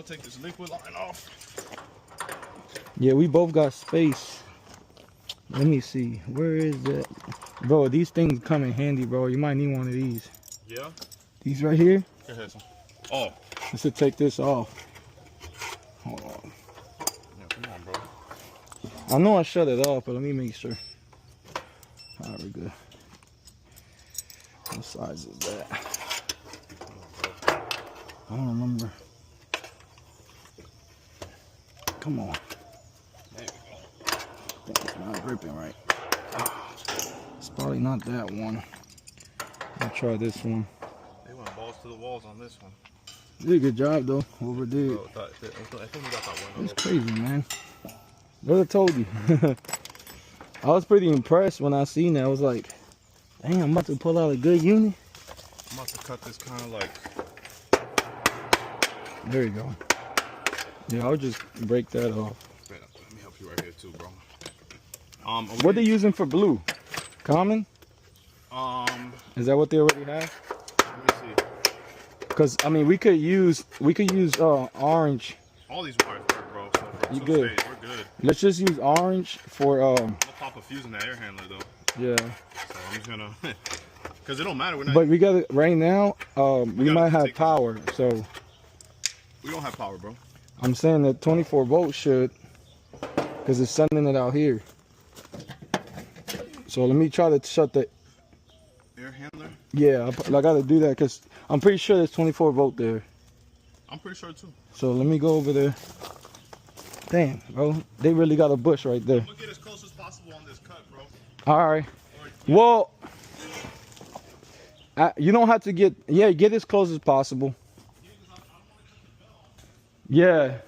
gonna take this liquid line off. Yeah, we both got space. Let me see. Where is that? Bro, these things come in handy, bro. You might need one of these. Yeah? These right here? Go ahead, son. Oh. Let's just take this off. Hold on. Yeah, come on, bro. I know I shut it off, but let me make sure. Alright, we're good. What size is that? I don't remember. Come on. There we go. I think it's not gripping right. It's probably not that one. I'll try this one. They went balls to the walls on this one. You did a good job though. Whoever did. Bro, I think we got that window. It's crazy, man. What I told you. I was pretty impressed when I seen that. I was like, dang, I'm about to pull out a good unit. I'm about to cut this kind of like. There you go. Yeah, I'll just break that off. Let me help you right here too, bro. What they using for blue? Common? Is that what they already have? Let me see. Cause I mean, we could use orange. All these wires work, bro. So for You two good? phase, we're good. Let's just use orange for I'm gonna pop a fuse in that air handler though. Yeah. So I'm just gonna, cause it don't matter. We're not. But we got it right now. We might have power, so We don't have power, bro. I'm saying that 24 volts should, cause it's sending it out here. So let me try to shut the Air handler? Yeah, I gotta do that because I'm pretty sure there's 24 volt there. I'm pretty sure too. So let me go over there. Damn, bro, they really got a bush right there. I'm gonna get as close as possible on this cut, bro. All right. Well, you don't have to get. Yeah, get as close as possible. Yeah.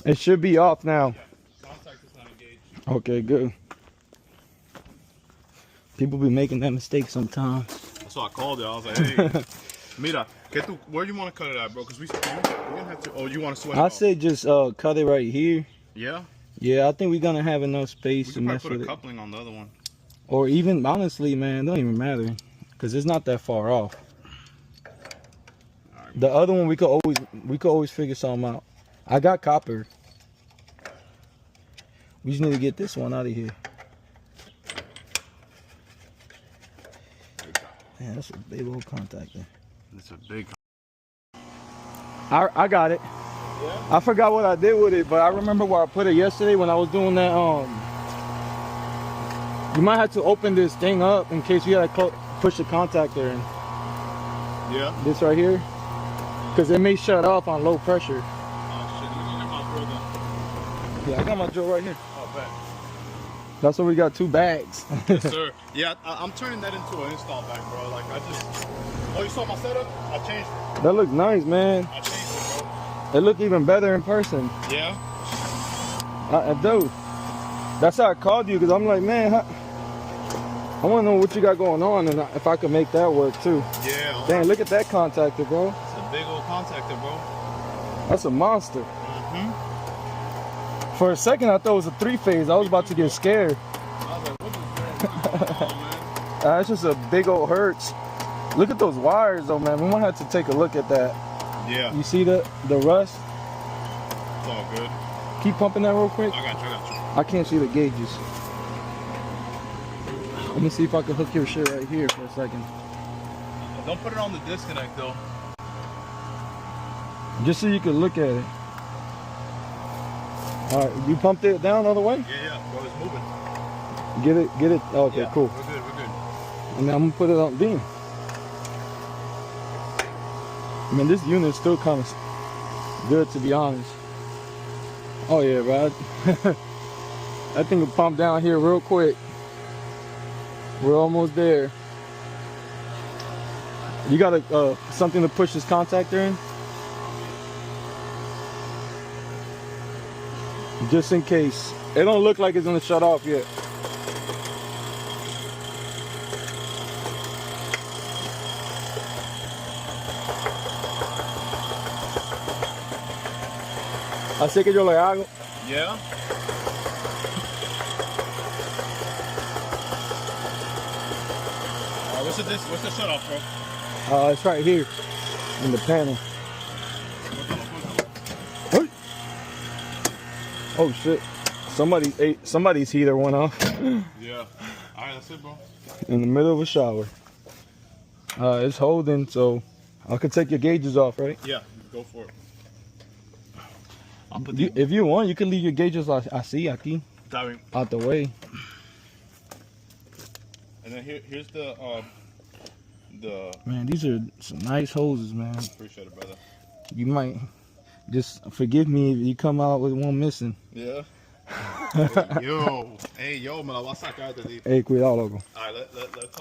It should be off now. Yeah, contact is not engaged. Okay, good. People be making that mistake sometimes. That's why I called it. I was like, hey, mira, where do you want to cut it at, bro? Because we're gonna have to. Oh, you want to sweat it I off? say just cut it right here. Yeah. Yeah, I think we're gonna have enough space We to can mess probably with put a it. coupling on the other one. Or even honestly, man, don't even matter, cause it's not that far off. All right, The other one we could always figure something out. I got copper. We just need to get this one out of here. Man, that's a big old contactor. It's a big. I got it. Yeah. I forgot what I did with it, but I remember where I put it yesterday when I was doing that. You might have to open this thing up in case you gotta push the contactor in. Yeah. This right here, because it may shut off on low pressure. Oh shit! Let me get my drill then. Yeah, I got my drill right here. Oh, bet. That's why we got 2 bags. Yes, sir. Yeah, I'm turning that into an install bag, bro. Like I just. Oh, you saw my setup? I changed it. That looks nice, man. I changed it, bro. It look even better in person. Yeah. Dude, that's how I called you, because I'm like, man, I want to know what you got going on and if I could make that work too. Yeah. Dang, look at that contactor, bro. It's a big old contactor, bro. That's a monster. Mm-hmm. For a second, I thought it was a 3-phase. I was about to get scared. I was like, what is going on, man? It's just a big old Hertz. Look at those wires, though, man. We might have to take a look at that. Yeah. You see the rust? It's all good. Keep pumping that real quick. I got you. I can't see the gauges. Let me see if I can hook your shit right here for a second. Don't put it on the disconnect, though. Just so you can look at it. All right, you pumped it down all the way? Yeah, bro, it's moving. Get it. Okay, Yeah, cool. We're good. And then I'm gonna put it on beam. I mean, this unit's still kind of good, to be honest. Oh yeah, bro. That thing will pump down here real quick. We're almost there. You got something to push this contactor in? Just in case. It don't look like it's gonna shut off yet. Así que yo le hago. Yeah. What's the shut off, bro? It's right here in the panel. Oh shit! Somebody's heater went off. Yeah. All right, that's it, bro. In the middle of a shower. It's holding, so I could take your gauges off, right? Yeah, go for it. If you want, you can leave your gauges así aquí, out the way. And then here's the Man, these are some nice hoses, man. Appreciate it, brother. You might just forgive me if you come out with one missing. Yeah. Hey, yo, me la voy a sacar de ahí. Hey, cuidado, loco. All right, let's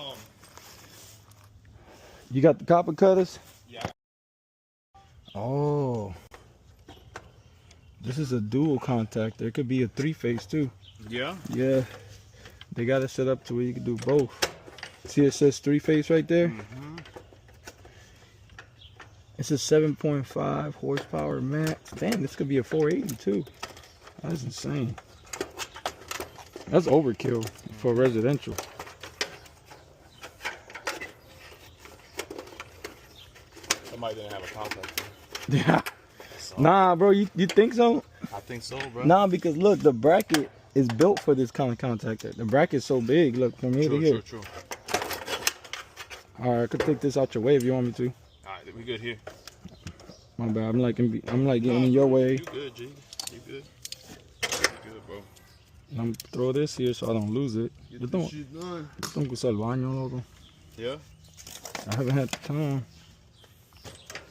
You got the copper cutters? Yeah. Oh. This is a dual contactor. It could be a 3-phase too. Yeah? Yeah. They got it set up to where you can do both. See, it says 3-phase right there? Mm-hmm. It's a 7.5 horsepower max. Damn, this could be a 480 too. That's insane. That's overkill for residential. Somebody didn't have a contactor. Yeah. So. Nah, bro, you think so? I think so, bro. Nah, because look, the bracket is built for this kind of contactor. The bracket's so big. Look, from here to here. True. All right, I could take this out your way if you want me to. All right, we good here. My bad. I'm like getting in your way. You good, G? You good? You good, bro? I'm throw this here so I don't lose it. Yo tengo que usar el baño, loco. Yeah. I haven't had the time.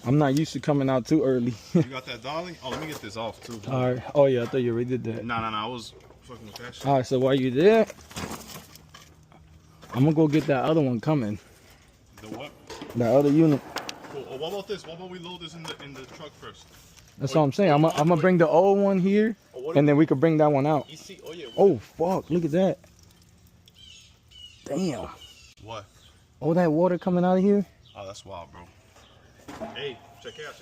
I'm not used to coming out too early. You got that dolly? Oh, let me get this off too. All right. Oh yeah, I thought you already did that. Nah, I was fucking with that shit. All right. So while you there, I'm gonna go get that other one coming. The what? That other unit. Cool. Oh, what about this? What about we load this in the truck first? That's what I'm saying. I'm gonna bring the old one here, and then we could bring that one out. Oh fuck! Look at that. Damn. What? Oh, that water coming out of here. Oh, that's wild, bro. Hey, check it out,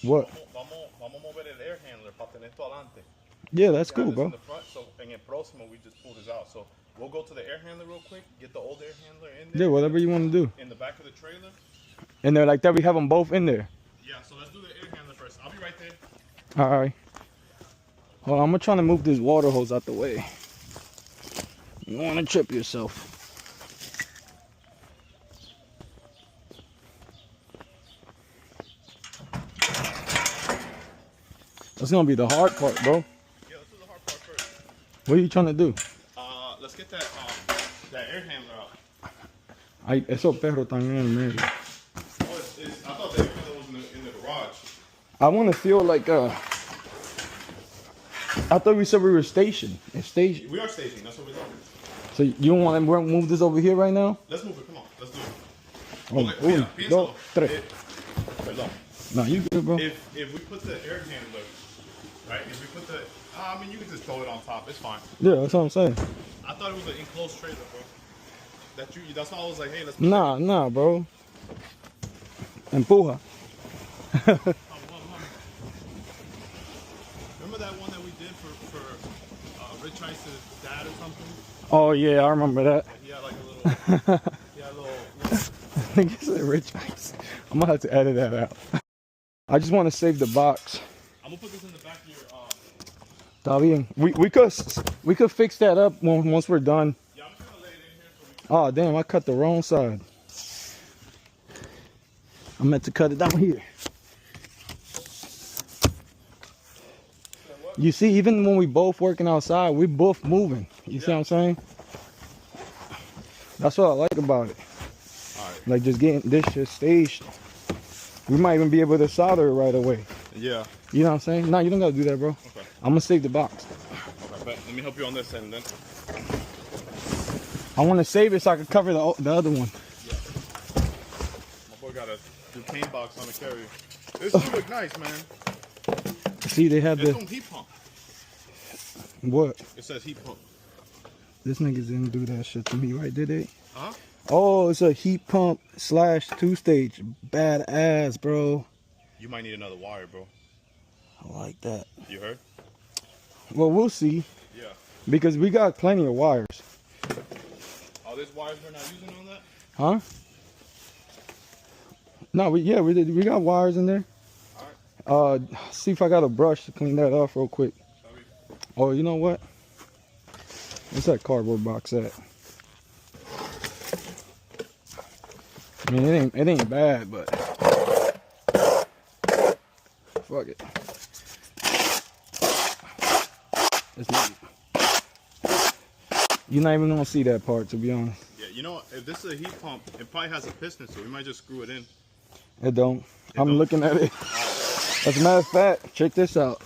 bro. What? Vamos mover el air handler para tener esto adelante. Yeah, that's cool, bro. In the front, so en el próximo we just pull this out. So we'll go to the air handler real quick, get the old air handler in there. Yeah, whatever you want to do. In the back of the trailer. And they're like that. We have them both in there. Yeah, so let's do the air handler first. I'll be right there. All right. Hold on, I'm trying to move this water hose out the way. You don't want to trip yourself. That's gonna be the hard part, bro. Yeah, let's do the hard part first. What are you trying to do? Let's get that air handler out. Ay, esos perros están en el medio. Oh, I thought the air handler was in the garage. I want to feel like I thought we said we were stationed. It's stationed. We are stationed. That's what we're doing. So you don't want to move this over here right now? Let's move it. Come on. Let's do it. Oh, uno, dos, tres. Perdón. No, you good, bro. If we put the air handler, right? If we put the, I mean, you can just throw it on top. It's fine. Yeah, that's what I'm saying. I thought it was an enclosed trailer, bro. That's why I was like, hey, let's. Nah, bro. Empuja. Remember that one that we did for Rich Ice's dad or something? Oh yeah, I remember that. He had like a little. He had a little. I think it's a Rich Ice. I'm gonna have to edit that out. I just want to save the box. I'm gonna put this in the back of your. Está bien. We could fix that up once we're done. Yeah, I'm just gonna lay it in here so we can. Oh damn! I cut the wrong side. I meant to cut it down here. You see, even when we both working outside, we both moving. You see what I'm saying? That's what I like about it. All right. Like just getting this shit staged. We might even be able to solder it right away. Yeah. You know what I'm saying? No, you don't gotta do that, bro. Okay. I'm gonna save the box. Okay, but let me help you on this end then. I want to save it so I can cover the other one. Yeah. My boy got a Duquesne box on the carrier. This should look nice, man. See, they have It's the on heat pump. what? It says heat pump. This niggas didn't do that shit to me, right? Did they? Huh? Oh, it's a heat pump / 2-stage. Badass, bro. You might need another wire, bro. I like that. You heard? Well, we'll see. Yeah. Because we got plenty of wires. Oh, there's wires we're not using on that? Huh? No, we got wires in there. Alright. See if I got a brush to clean that off real quick. Sorry. Oh, you know what? What's that cardboard box at? I mean, it ain't bad, but fuck it. Let's leave it. You're not even gonna see that part, to be honest. Yeah, you know what? If this is a heat pump, it probably has a piston, so we might just screw it in. It don't. I'm don't? looking at it. As a matter of fact, check this out.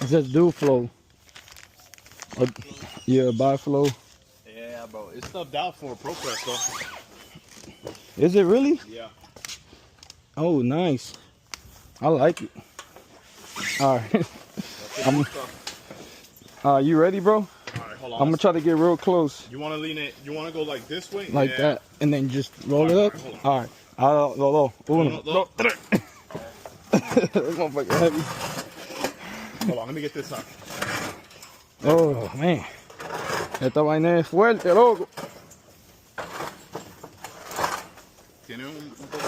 It says dual flow. Yeah, biflow. Yeah, bro. It's stubbed out for a ProPress, though. Is it really? Yeah. Oh, nice. I like it. All right. You ready, bro? All right, hold on. I'm gonna try to get real close. You want to lean it? You want to go like this way? Like that, and then just roll it up. All right. Uno, dos, tres. This motherfucker heavy. Hold on, let me get this out. Oh, man. Esta vaina es fuerte, loco. Tiene un poco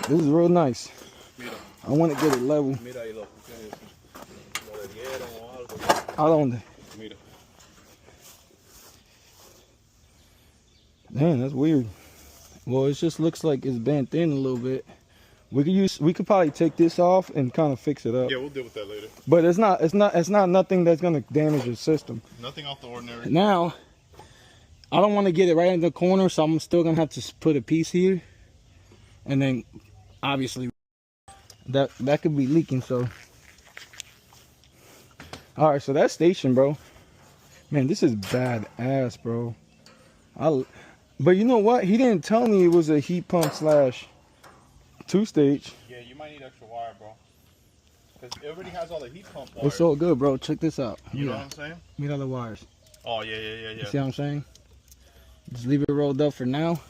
de... This is real nice. Mira. I want to get it level. Mira ahí lo le dieron o algo. ¿A dónde? Mira. Man, that's weird. Well, it just looks like it's bent in a little bit. We could probably take this off and kind of fix it up. Yeah, we'll deal with that later. But it's not nothing that's gonna damage your system. Nothing out the ordinary. Now, I don't want to get it right in the corner, so I'm still gonna have to put a piece here, and then obviously that could be leaking. So, all right, so that station, bro. Man, this is badass, bro. But you know what? He didn't tell me it was a heat pump slash 2-stage. Yeah, you might need extra wire, bro. Because it already has all the heat pump wires. It's all good, bro. Check this out. You know what I'm saying? Mira the wires. Oh, yeah. You see what I'm saying? Just leave it rolled up for now.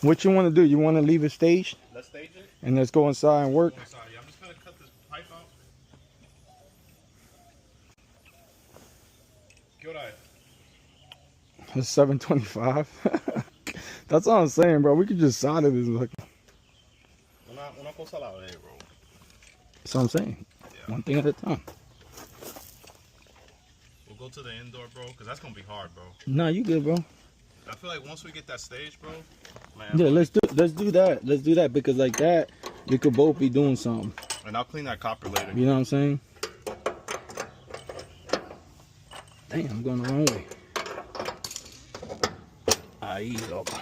What you want to do? You want to leave it staged? Let's stage it. And let's go inside and work? Yeah, I'm just going to cut this pipe out. ¿Qué hora es? It's 7:25. That's all I'm saying, bro. We could just solder this. Like, Una cosa a la vez, bro. that's what I'm saying. Yeah. One thing at a time. We'll go to the indoor, bro, because that's going to be hard, bro. Nah, you good, bro. I feel like once we get that stage, bro, man. Yeah, let's do that. Let's do that, because like that, we could both be doing something. And I'll clean that copper later. You know what I'm saying? Damn, I'm going the wrong way. Ahí, loco.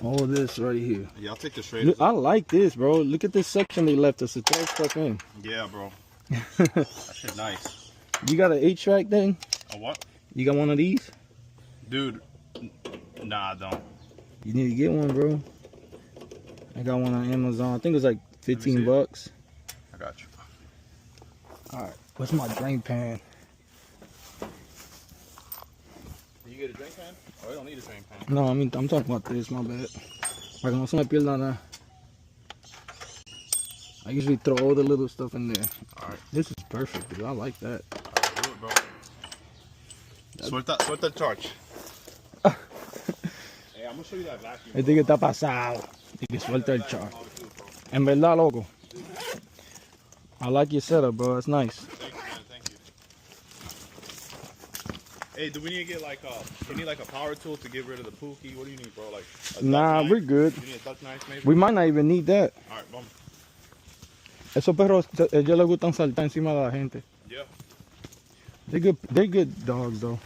All this right here. Yeah, I'll take the straight. Look, I like this, bro. Look at this section they left us to throw stuff in. Yeah, bro. That shit nice. You got an 8-track thing? A what? You got one of these? Dude, nah, I don't. You need to get one, bro. I got one on Amazon. I think it was like 15 bucks. I got you. All right, what's my drain pan? Did you get a drain pan? Oh, you don't need a drain pan. No, I mean, I'm talking about this, my bad. Para que no se me pierda nada. I usually throw all the little stuff in there. All right. This is perfect, dude. I like that. Right, do it, bro. Suelta el charge. Hey, I'm gonna show you that vacuum. Este que está pasado. Y que suelta el char. En verdad, loco. I like your setup, bro. It's nice. Thank you, man. Thank you. Hey, do we need to get like you need like a power tool to get rid of the pookie? What do you need, bro? Like a Nah, duck we're knife? good. You need a duck knife, maybe? We might not even need that. All right, boom. Esos perros, ellos les gustan saltar encima de la gente. Yeah. They're good dogs, though.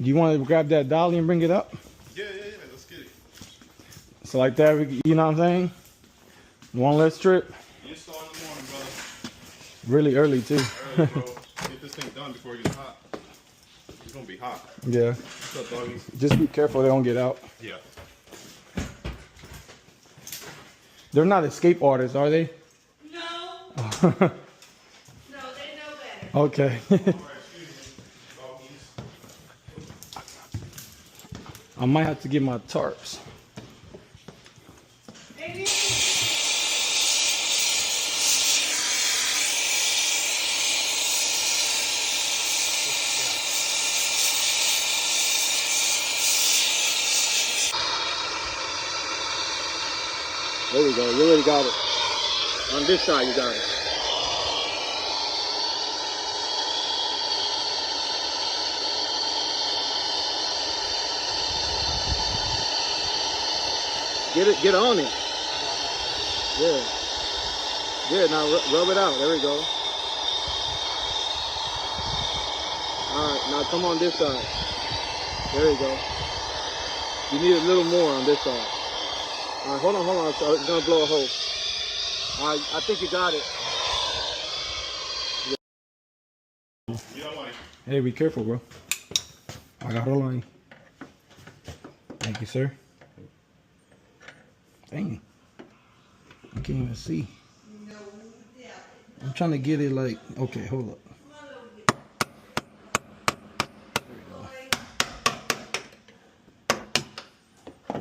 Do you want to grab that dolly and bring it up? Yeah. Let's get it. So like that, you know what I'm saying? One less trip. You install in the morning, brother. Really early, too. Early, bro. Get this thing done before it gets hot. It's gonna be hot. Yeah. What's up, doggies? Just be careful they don't get out. Yeah. They're not escape artists, are they? No. No, they know better. Okay. I might have to get my tarps. Maybe. you go. You already got it. On this side, you got it. Get on it. Yeah. Good. Now rub it out. There we go. All right. Now come on this side. There you go. You need a little more on this side. All right. Hold on. So it's gonna blow a hole. All right. I think you got it. Hey, be careful, bro. I got hold on you. Thank you, sir. Dang. I can't even see. I'm trying to get it like, okay, hold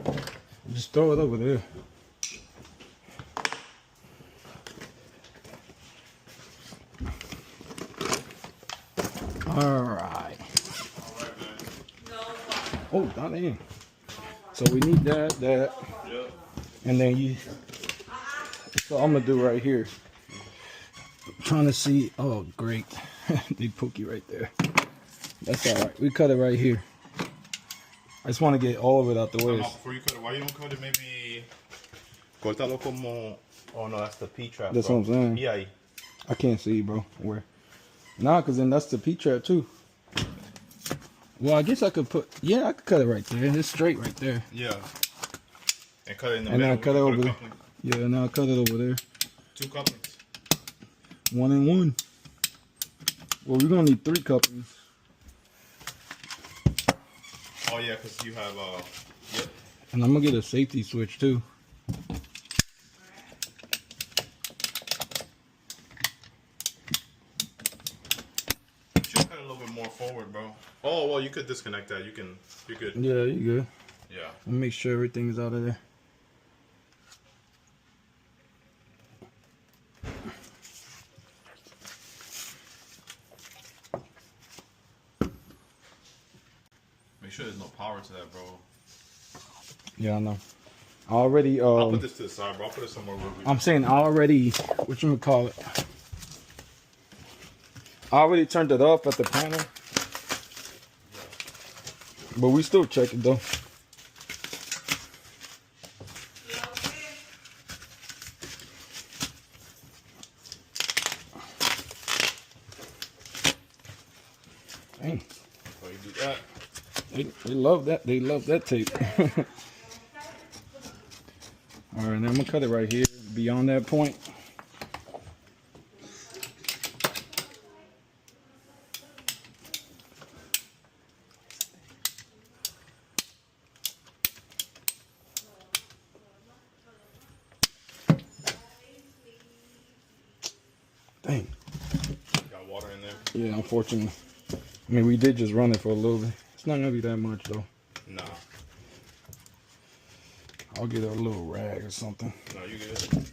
up. Just throw it over there. All right. Oh, down there. So we need that. And then you, so I'm gonna do right here. I'm trying to see, oh great. They poke you right there. That's all right, we cut it right here. I just want to get all of it out the way. Before you cut it, why you don't cut it maybe, cortalo como, oh no, that's the P-trap. That's what I'm saying. Yeah. I can't see, bro, where. Nah, cause then that's the P-trap too. Well, I guess I could put, yeah, I could cut it right there. It's straight right there. Yeah. And cut it in the and middle. then I cut it over there. Yeah, now I cut it over there. 2 couplings. 1 and 1. Well, we're gonna need 3 couplings. Oh yeah, cause you have yep. And I'm gonna get a safety switch too. You should cut it a little bit more forward, bro. Oh well, you could disconnect that. You're good. Yeah, you good. Yeah. Let me make sure everything's out of there. Make sure there's no power to that, bro. Yeah, I know. I already I'll put this to the side, bro. I'll put it somewhere where we. I'm saying I already, what you call it? I already turned it off at the panel. But we still check it though. Dang. Oh, you do that. They love that. They love that tape. All right, now I'm gonna cut it right here. Beyond that point. Dang. Got water in there? Yeah, unfortunately. I mean, we did just run it for a little bit. It's not gonna be that much though. Nah. I'll get a little rag or something. No, you good.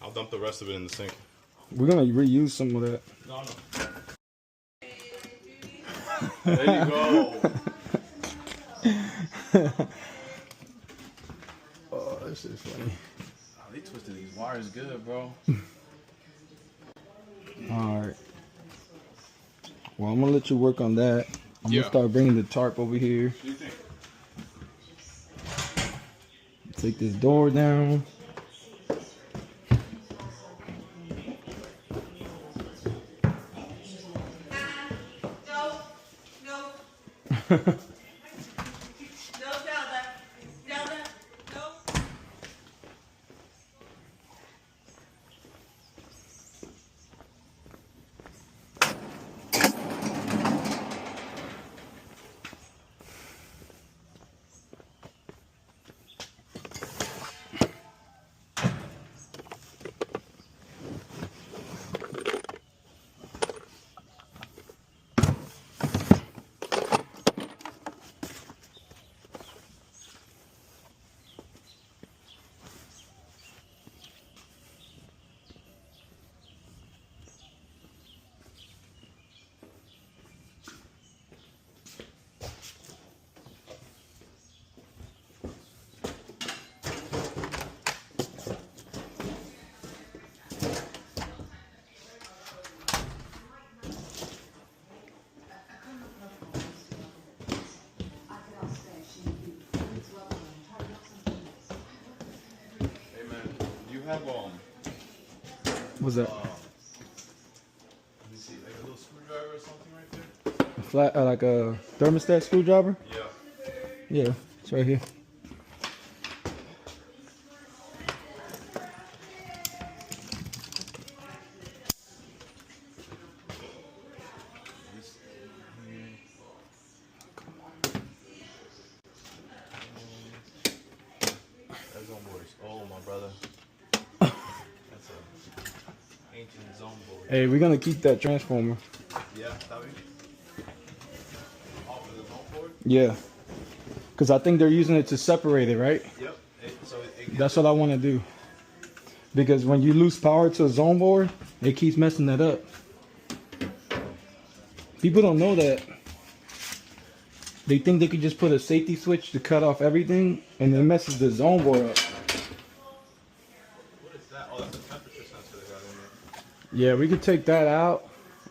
I'll dump the rest of it in the sink. We're gonna reuse some of that. No. There you go. Oh, this is funny. Oh, they twisted these wires good, bro. All right. Well, I'm gonna let you work on that. I'm Yeah. gonna start bringing the tarp over here. What do you think? Take this door down. No, Zelda. Zelda, no. have What's that? let me see, like a little screwdriver or something right there. A flat, like a thermostat screwdriver? Yeah. Yeah, it's right here. That zone board is old, my brother. That's a ancient zone board. Hey, we're gonna keep that transformer. Yeah, that way. Off of the zone board? Yeah. Because I think they're using it to separate it, right? Yep. It That's what I want to do. Because when you lose power to a zone board, it keeps messing that up. People don't know that. They think they could just put a safety switch to cut off everything, and it messes the zone board up. What is that? Oh, that's a temperature sensor they got in there. Yeah, we could take that out,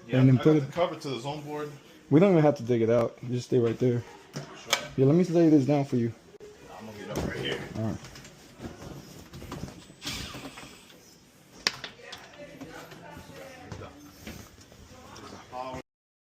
Yeah, and then I put got it. the cover to the zone board. We don't even have to dig it out. Just stay right there. Sure. Yeah, let me lay this down for you. I'm gonna get up right here. All right.